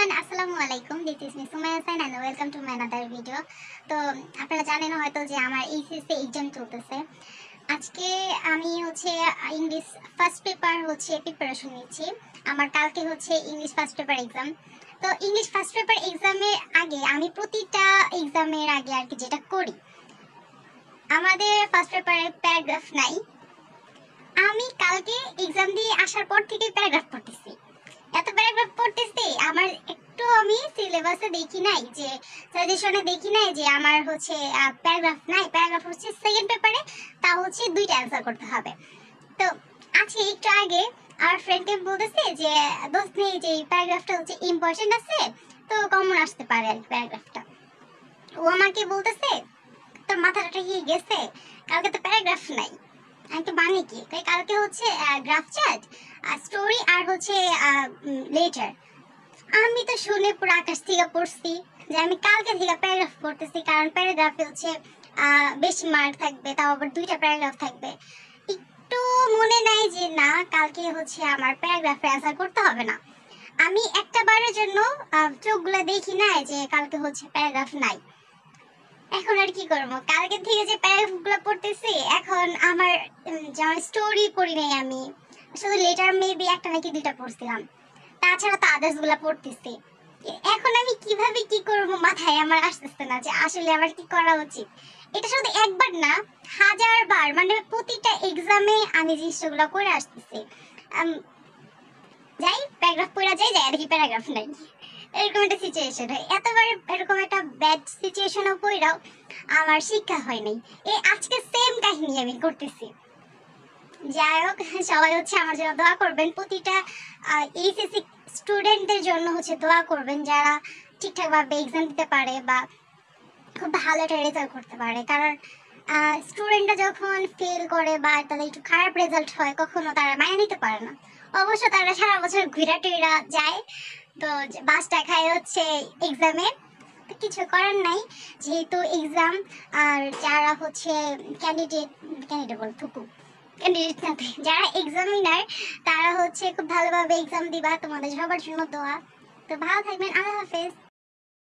everyone, আসসালামু আলাইকুম। This is Miss Sumaya Sain and welcome to my another video. তো আপনারা জানেন হয়তো যে আমার এইচএসসি এক্সাম চলতেছে। আজকে আমি ইংলিশ ফার্স্ট পেপার প্রিপারেশন নিচ্ছি। আমার কালকে ইংলিশ ফার্স্ট পেপার এক্সাম। তো ইংলিশ ফার্স্ট পেপার এক্সামের আগে আমি প্রতিটা এক্সামের আগে আর কি যেটা করি, আমাদের ফার্স্ট পেপারে প্যারাগ্রাফ নাই। আমি কালকে এক্সাম দিয়ে আসার পর থেকে প্যারাগ্রাফ পড়তেছি। এত প্যারাগ্রাফ পড়তেছি, আমার একটু আমি সিলেবাসে দেখি নাই, যে সাজেশনে দেখি নাই যে আমার প্যারাগ্রাফ নাই। প্যারাগ্রাফ সেকেন্ড পেপারে, তা দুইটা অ্যান্সার করতে হবে। তো আজকে একটু আগে আমার ফ্রেন্ডকে বলতেছে যে দোস্ত নেই, যে প্যারাগ্রাফটা ইম্পর্টেন্ট আছে, তো কমন আসতে পারে আর প্যারাগ্রাফটা। ও আমাকে বলতেছে তোর মাথাটা কি গেছে, কালকে তো প্যারাগ্রাফ নাই। আমি তো মানে কি, কালকে গ্রাফ চ্যাট, স্টোরি আর লেটার। আমি তো শুনে পুরো আকাশ থেকে পড়ছি যে আমি কালকে থেকে প্যারাগ্রাফ পড়তেছি, কারণ প্যারাগ্রাফে বেশি মার্ক থাকবে, তাও আবার দুইটা প্যারাগ্রাফ থাকবে। একটু মনে নাই যে না, কালকে আমার প্যারাগ্রাফে অ্যান্সার করতে হবে না। আমি একটা বারের জন্য চোখগুলা দেখি নাই যে কালকে প্যারাগ্রাফ নাই। এখন আর কি করবো, কালকে থেকে যে প্যারাগ্রাফগুলো পড়তেছি, এখন আমার যেমন স্টোরি পড়ি নাই, আমি শুধু লেটার মেবি একটা নাকি দুইটা পড়ছিলাম, তাছাড়া তো আদার্স গুলা পড়তেছি। এখন আমি কিভাবে কি করবো মাথায় আমার আসতেছে না, যে আসলে আমার কি করা উচিত। এটা শুধু একবার না, হাজার বার, মানে প্রতিটা এক্সামে আমি জিনিসগুলো করে আসতেছি। যাই প্যারাগ্রাফ পড়া যাই দেখি প্যারাগ্রাফ নাই, এরকম একটা সিচুয়েশন হয়। এতবার এরকম একটা ব্যাড সিচুয়েশনও পড়াও আমার শিক্ষা হয় নাই। এই আজকে সেম কাহিনী আমি করতেছি। যাই হোক, সবাই আমার জন্য দোয়া করবেন। প্রতিটা এইচএসসি স্টুডেন্টদের জন্য দোয়া করবেন, যারা ঠিকঠাকভাবে এক্সাম দিতে পারে বা খুব ভালো একটা রেজাল্ট করতে পারে। কারণ স্টুডেন্টরা যখন ফেল করে বা তাদের একটু খারাপ রেজাল্ট হয়, কখনো তারা মানিয়ে নিতে পারে না। অবশ্য তারা সারা বছর ঘুরা টুরা যায়, তো বাসটা খায় এক্সামে। কিছু করার নাই, যেহেতু এক্সাম। আর যারা ক্যান্ডিডেট ক্যান্ডিডেট বল থুকু ক্যান্ডিডেট সাথে যারা এক্সামিনার, তারা খুব ভালোভাবে এক্সাম দিবা। তোমাদের সবার জন্য দোয়া। তো ভালো থাকবেন, আল্লাহ হাফেজ।